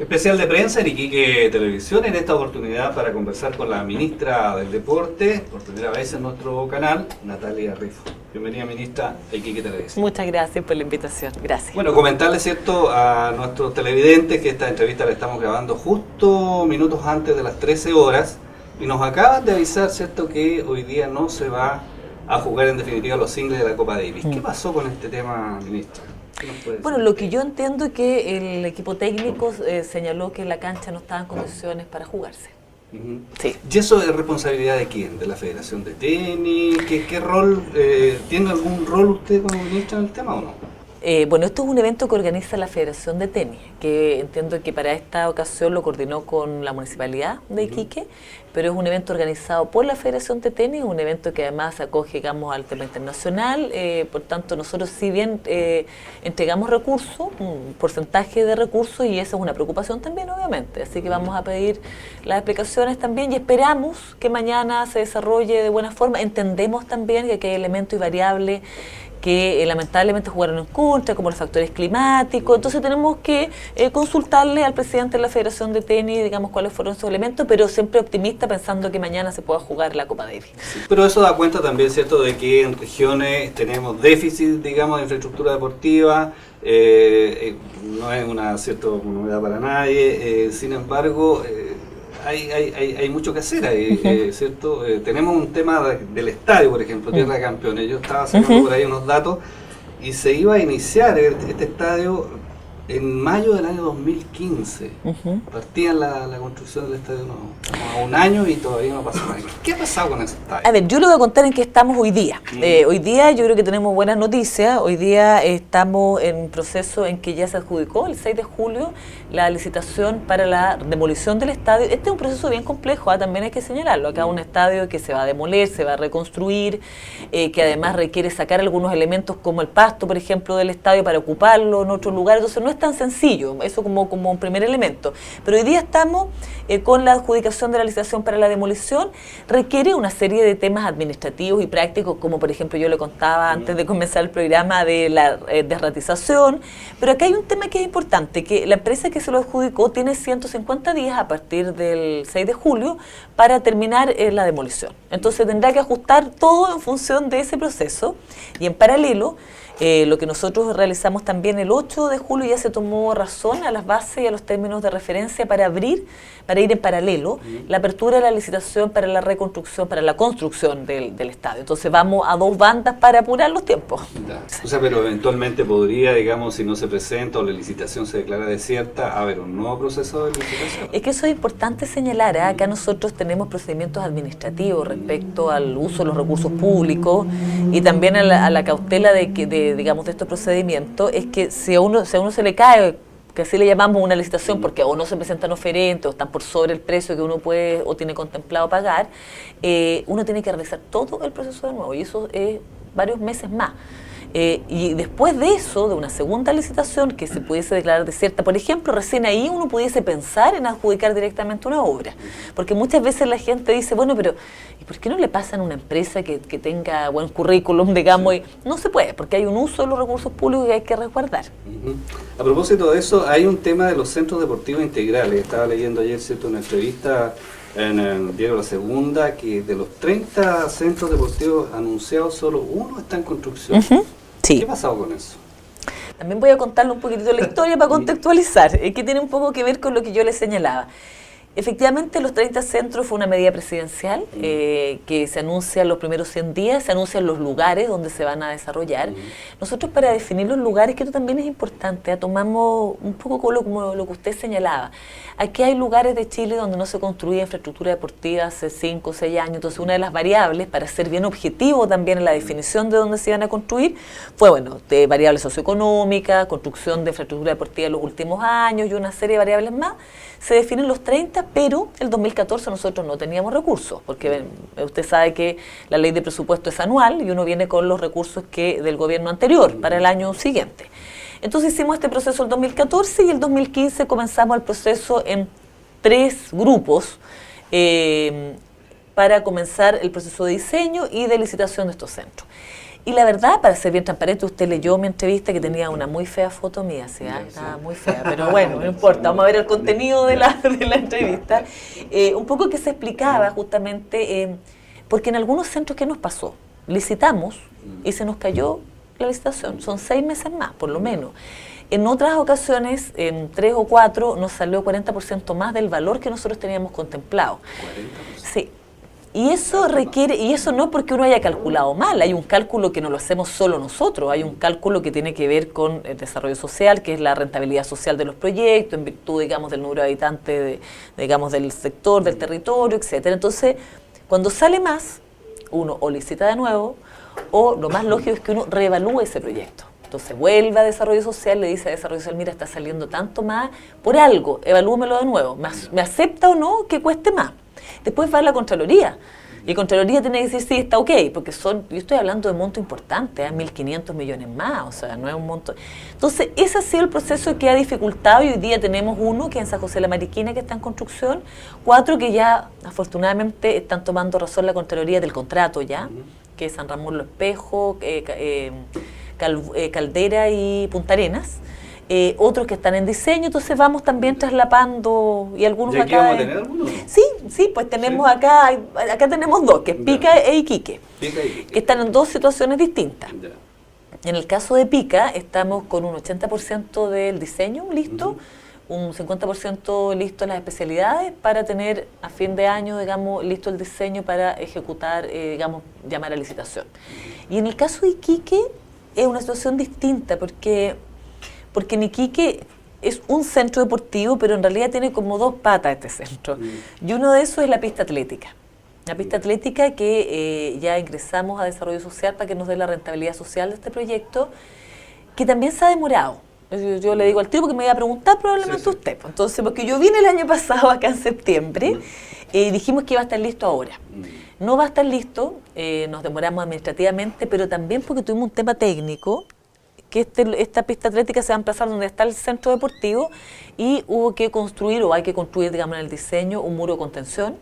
Especial de prensa en Iquique Televisión, en esta oportunidad para conversar con la ministra del Deporte, por primera vez en nuestro canal, Natalia Rifo. Bienvenida, ministra, a Iquique Televisión. Muchas gracias por la invitación, gracias. Bueno, comentarle, ¿cierto?, a nuestros televidentes que esta entrevista la estamos grabando justo minutos antes de las 13 horas y nos acaban de avisar, ¿cierto?, que hoy día no se va a jugar en definitiva los singles de la Copa Davis. ¿Qué pasó con este tema, ministra? Bueno, lo que yo entiendo es que el equipo técnico señaló que la cancha no estaba en condiciones para jugarse. Sí. ¿Y eso es responsabilidad de quién? ¿De la Federación de Tenis? ¿Qué rol? ¿Tiene algún rol usted como ministra en el tema o no? Bueno, esto es un evento que organiza la Federación de Tenis, que entiendo que para esta ocasión lo coordinó con la Municipalidad de Iquique, pero es un evento organizado por la Federación de Tenis, un evento que además acoge, digamos, al tema internacional, por tanto nosotros si bien entregamos recursos, un porcentaje de recursos, y esa es una preocupación también obviamente, así que vamos a pedir las explicaciones también y esperamos que mañana se desarrolle de buena forma. Entendemos también que aquí hay elementos y variables que lamentablemente jugaron en contra, como los factores climáticos, entonces tenemos que consultarle al presidente de la Federación de Tenis, digamos, cuáles fueron esos elementos, pero siempre optimista pensando que mañana se pueda jugar la Copa Davis. Sí, pero eso da cuenta también, ¿cierto?, de que en regiones tenemos déficit, digamos, de infraestructura deportiva, no es una cierta novedad para nadie, sin embargo, hay mucho que hacer ahí, ¿cierto? Tenemos un tema del estadio, por ejemplo, Tierra de Campeones. Yo estaba sacando por ahí unos datos y se iba a iniciar este estadio en mayo del año 2015. Partía la construcción del estadio a un año y todavía no pasó nada. ¿Qué ha pasado con ese estadio? A ver, yo le voy a contar en qué estamos hoy día. Hoy día yo creo que tenemos buenas noticias. Hoy día estamos en un proceso en que ya se adjudicó el 6 de julio la licitación para la demolición del estadio. Este es un proceso bien complejo, también hay que señalarlo. Acá un estadio que se va a demoler, se va a reconstruir, que además requiere sacar algunos elementos como el pasto, por ejemplo, del estadio para ocuparlo en otro lugar. Entonces no es tan sencillo, eso como un primer elemento. Pero hoy día estamos con la adjudicación de la licitación para la demolición. Requiere una serie de temas administrativos y prácticos, como por ejemplo yo le contaba antes de comenzar el programa de la desratización. Pero acá hay un tema que es importante, que la empresa que se lo adjudicó tiene 150 días a partir del 6 de julio para terminar la demolición. Entonces tendrá que ajustar todo en función de ese proceso y en paralelo. Lo que nosotros realizamos también el 8 de julio ya se tomó razón a las bases y a los términos de referencia para ir en paralelo la apertura de la licitación para la reconstrucción, para la construcción del estadio. Entonces vamos a dos bandas para apurar los tiempos. O sea, pero eventualmente podría, digamos, si no se presenta o la licitación se declara desierta, haber un nuevo proceso de licitación. Es que eso es importante señalar, acá nosotros tenemos procedimientos administrativos respecto al uso de los recursos públicos y también a la cautela de estos procedimientos, es que si a uno se le cae, que así le llamamos una licitación, porque o no se presentan oferentes o están por sobre el precio que uno puede o tiene contemplado pagar, uno tiene que realizar todo el proceso de nuevo y eso es varios meses más. Y después de eso, de una segunda licitación que se pudiese declarar desierta, por ejemplo, recién ahí uno pudiese pensar en adjudicar directamente una obra. Porque muchas veces la gente dice, bueno, pero ¿y por qué no le pasan a una empresa que tenga buen currículum, digamos? Y no se puede, porque hay un uso de los recursos públicos que hay que resguardar. A propósito de eso, hay un tema de los centros deportivos integrales. Estaba leyendo ayer, ¿cierto?, una entrevista en el diario La Segunda, que de los 30 centros deportivos anunciados, solo uno está en construcción. Sí. ¿Qué ha pasado con eso? También voy a contarle un poquitito la historia para contextualizar, que tiene un poco que ver con lo que yo les señalaba. Efectivamente, los 30 centros fue una medida presidencial que se anuncia los primeros 100 días, se anuncian los lugares donde se van a desarrollar. Nosotros para definir los lugares, que esto también es importante, tomamos un poco como lo que usted señalaba. Aquí hay lugares de Chile donde no se construía infraestructura deportiva hace 5 o 6 años, entonces una de las variables, para ser bien objetivo también en la definición de dónde se iban a construir, fue, bueno, de variables socioeconómicas, construcción de infraestructura deportiva en los últimos años y una serie de variables más. Se definen los 30, pero el 2014 nosotros no teníamos recursos, porque usted sabe que la ley de presupuesto es anual y uno viene con los recursos del gobierno anterior para el año siguiente. Entonces hicimos este proceso el 2014 y el 2015 comenzamos el proceso en 3 grupos para comenzar el proceso de diseño y de licitación de estos centros. Y la verdad, para ser bien transparente, usted leyó mi entrevista que tenía una muy fea foto mía, ¿sí? Estaba muy fea, pero bueno, no importa, vamos a ver el contenido de la entrevista. Un poco que se explicaba justamente, porque en algunos centros, ¿qué nos pasó? Licitamos y se nos cayó la licitación, son 6 meses más, por lo menos. En otras ocasiones, en 3 o 4, nos salió 40% más del valor que nosotros teníamos contemplado. 40%. Sí. Y eso requiere, y eso no porque uno haya calculado mal, hay un cálculo que no lo hacemos solo nosotros, hay un cálculo que tiene que ver con el desarrollo social, que es la rentabilidad social de los proyectos, en virtud, digamos, del número de habitantes, digamos, del sector, del territorio, etcétera. Entonces, cuando sale más, uno o licita de nuevo, o lo más lógico es que uno reevalúe ese proyecto. Entonces vuelve a desarrollo social, le dice a desarrollo social, mira, está saliendo tanto más por algo, evalúmelo de nuevo, ¿me acepta o no que cueste más? Después va a la Contraloría, y Contraloría tiene que decir, sí, está ok, porque yo estoy hablando de monto importante, 1.500 millones más, o sea, no es un monto. Entonces, ese ha sido el proceso que ha dificultado, y hoy día tenemos 1 que es en San José de la Mariquina, que está en construcción, 4 que ya, afortunadamente, están tomando razón la Contraloría del contrato ya, que es San Ramón Los Espejos, Caldera y Punta Arenas. Otros que están en diseño, entonces vamos también traslapando, y algunos acá. ¿Vamos a tener algunos? Sí, pues tenemos acá tenemos 2, que es Pica e Iquique, que están en 2 situaciones distintas. Ya. En el caso de Pica, estamos con un 80% del diseño listo, un 50% listo en las especialidades, para tener a fin de año, digamos, listo el diseño para ejecutar, digamos, llamar a licitación. Y en el caso de Iquique es una situación distinta, porque en Iquique es un centro deportivo, pero en realidad tiene como 2 patas este centro. Y uno de esos es la pista atlética. La pista atlética que ya ingresamos a desarrollo social para que nos dé la rentabilidad social de este proyecto, que también se ha demorado. Yo le digo al tío porque me iba a preguntar probablemente usted. Entonces, porque yo vine el año pasado acá en septiembre y dijimos que iba a estar listo ahora. No va a estar listo, nos demoramos administrativamente, pero también porque tuvimos un tema técnico, que esta pista atlética se va a emplazar donde está el centro deportivo, y hubo que construir, o hay que construir, digamos, en el diseño, un muro de contención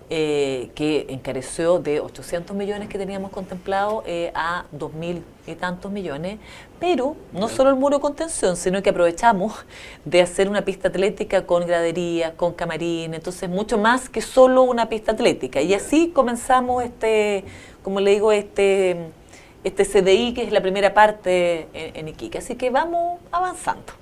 que encareció de 800 millones que teníamos contemplado a 2.000 y tantos millones, pero no solo el muro de contención, sino que aprovechamos de hacer una pista atlética con gradería, con camarín, entonces mucho más que solo una pista atlética. Y así comenzamos como le digo, este CDI, que es la primera parte en Iquique. Así que vamos avanzando.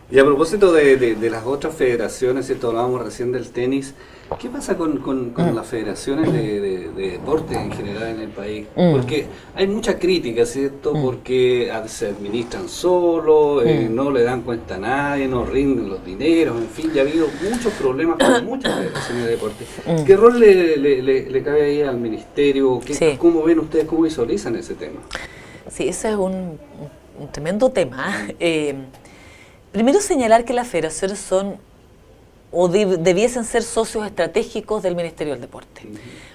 Y a propósito de las otras federaciones, ¿cierto? Hablábamos recién del tenis. ¿Qué pasa con las federaciones de deporte en general en el país? Porque hay mucha crítica, ¿cierto? Porque se administran solo, no le dan cuenta a nadie, no rinden los dineros, en fin, ya ha habido muchos problemas con muchas federaciones de deporte. ¿Qué rol le cabe ahí al ministerio? ¿Cómo ven ustedes, cómo visualizan ese tema? Sí, ese es un tremendo tema. Primero, señalar que las federaciones son o debiesen ser socios estratégicos del Ministerio del Deporte.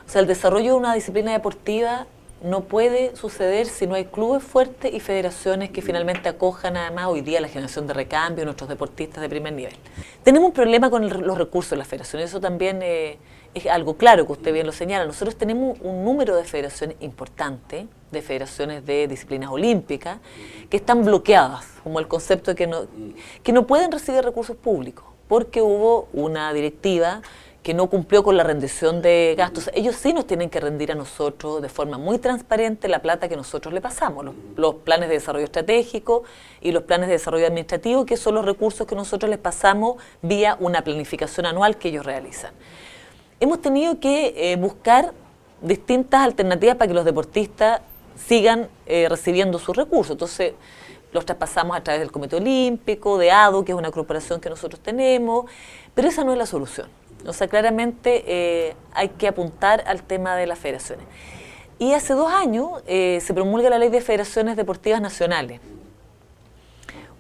O sea, el desarrollo de una disciplina deportiva no puede suceder si no hay clubes fuertes y federaciones que finalmente acojan además hoy día la generación de recambio de nuestros deportistas de primer nivel. Tenemos un problema con los recursos de las federaciones, eso también es algo claro que usted bien lo señala. Nosotros tenemos un número de federaciones importante, de federaciones de disciplinas olímpicas, que están bloqueadas, como el concepto de que no pueden recibir recursos públicos, porque hubo una directiva que no cumplió con la rendición de gastos. Ellos sí nos tienen que rendir a nosotros de forma muy transparente la plata que nosotros le pasamos, los planes de desarrollo estratégico y los planes de desarrollo administrativo, que son los recursos que nosotros les pasamos vía una planificación anual que ellos realizan. Hemos tenido que buscar distintas alternativas para que los deportistas sigan recibiendo sus recursos. Entonces, los traspasamos a través del Comité Olímpico, de ADO, que es una corporación que nosotros tenemos, pero esa no es la solución. O sea, claramente hay que apuntar al tema de las federaciones. Y hace 2 años se promulga la Ley de Federaciones Deportivas Nacionales.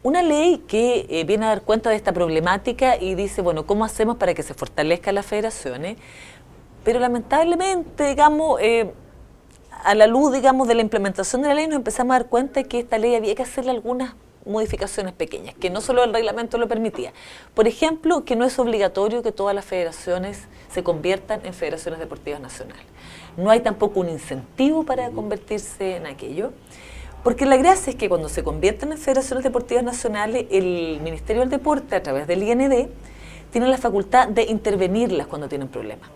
Una ley que viene a dar cuenta de esta problemática y dice, bueno, ¿cómo hacemos para que se fortalezcan las federaciones? Pero lamentablemente, digamos, a la luz, digamos, de la implementación de la ley, nos empezamos a dar cuenta de que esta ley había que hacerle algunas modificaciones pequeñas, que no solo el reglamento lo permitía. Por ejemplo, que no es obligatorio que todas las federaciones se conviertan en federaciones deportivas nacionales. No hay tampoco un incentivo para convertirse en aquello, porque la gracia es que cuando se convierten en federaciones deportivas nacionales, el Ministerio del Deporte, a través del IND, tiene la facultad de intervenirlas cuando tienen problemas.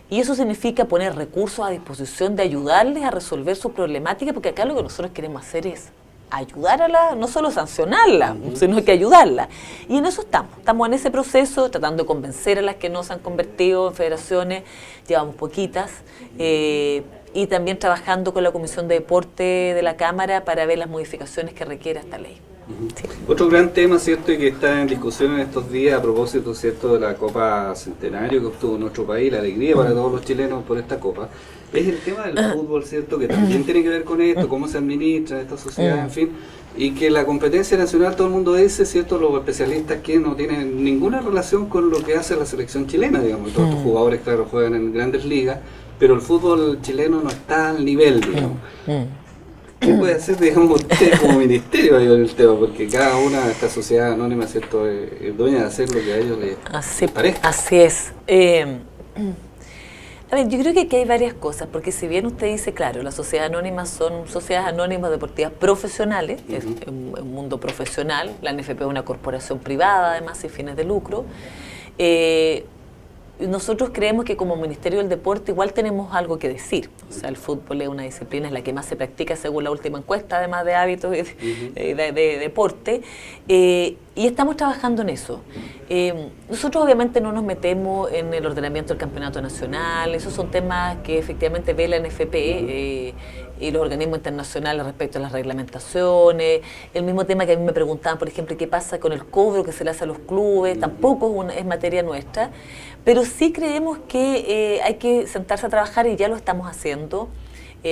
Y eso significa poner recursos a disposición de ayudarles a resolver sus problemáticas, porque acá lo que nosotros queremos hacer es ayudar a la, no solo sancionarla, sino que ayudarla. Y en eso estamos en ese proceso, tratando de convencer a las que no se han convertido en federaciones, llevamos poquitas, y también trabajando con la Comisión de Deporte de la Cámara para ver las modificaciones que requiere esta ley. Sí. Otro gran tema, ¿cierto?, y que está en discusión en estos días a propósito, ¿cierto?, de la Copa Centenario que obtuvo nuestro país, la alegría para todos los chilenos por esta Copa, es el tema del fútbol, ¿cierto?, que también tiene que ver con esto, cómo se administra esta sociedad, en fin, y que la competencia nacional, todo el mundo dice, ¿cierto?, los especialistas que no tienen ninguna relación con lo que hace la selección chilena, digamos, todos estos jugadores, claro, juegan en grandes ligas, pero el fútbol chileno no está al nivel, digamos. ¿Qué puede hacer, digamos, usted como ministerio en el tema? Porque cada una de estas sociedades anónimas, ¿cierto?, es dueña de hacer lo que a ellos les parezca. Así es. A ver, yo creo que aquí hay varias cosas, porque si bien usted dice, claro, las sociedades anónimas son sociedades anónimas deportivas profesionales, es un mundo profesional, la NFP es una corporación privada, además, sin fines de lucro. Nosotros creemos que como Ministerio del Deporte igual tenemos algo que decir. O sea, el fútbol es una disciplina, es la que más se practica según la última encuesta, además de hábitos de deporte, y estamos trabajando en eso. Nosotros obviamente no nos metemos en el ordenamiento del campeonato nacional, esos son temas que efectivamente ve la NFP y los organismos internacionales respecto a las reglamentaciones. El mismo tema que a mí me preguntaban, por ejemplo, qué pasa con el cobro que se le hace a los clubes, tampoco es materia nuestra, pero sí creemos que hay que sentarse a trabajar y ya lo estamos haciendo.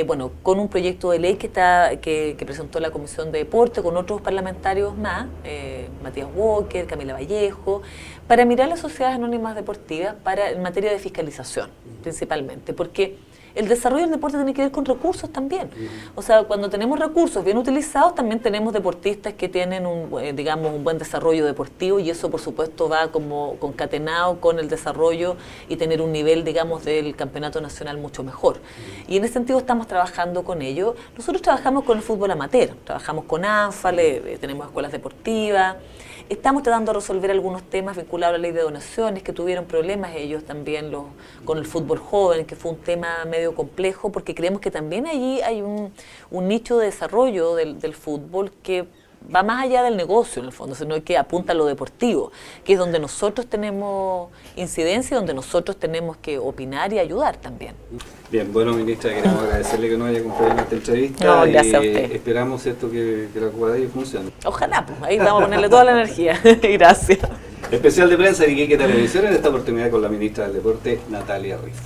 Bueno, con un proyecto de ley que presentó la Comisión de Deporte, con otros parlamentarios más, Matías Walker, Camila Vallejo, para mirar las sociedades anónimas deportivas en materia de fiscalización, principalmente, porque el desarrollo del deporte tiene que ver con recursos también. O sea, cuando tenemos recursos bien utilizados, también tenemos deportistas que tienen un buen desarrollo deportivo, y eso por supuesto va como concatenado con el desarrollo y tener un nivel, digamos, del campeonato nacional mucho mejor. Y en ese sentido estamos trabajando con ello. Nosotros trabajamos con el fútbol amateur, trabajamos con ANFALE, tenemos escuelas deportivas. Estamos tratando de resolver algunos temas vinculados a la ley de donaciones, que tuvieron problemas ellos también con el fútbol joven, que fue un tema medio complejo, porque creemos que también allí hay un nicho de desarrollo del fútbol que va más allá del negocio, en el fondo, sino que apunta a lo deportivo, que es donde nosotros tenemos incidencia, donde nosotros tenemos que opinar y ayudar también. Bien, bueno, ministra, queremos agradecerle que nos haya acompañado en esta entrevista. No, gracias a usted. Esperamos, ¿cierto?, que la Copa de ellos funcione. Ojalá, pues, ahí vamos a ponerle toda la energía. Gracias. Especial de prensa de Iquique Televisión, en esta oportunidad con la ministra del Deporte, Natalia Ruiz.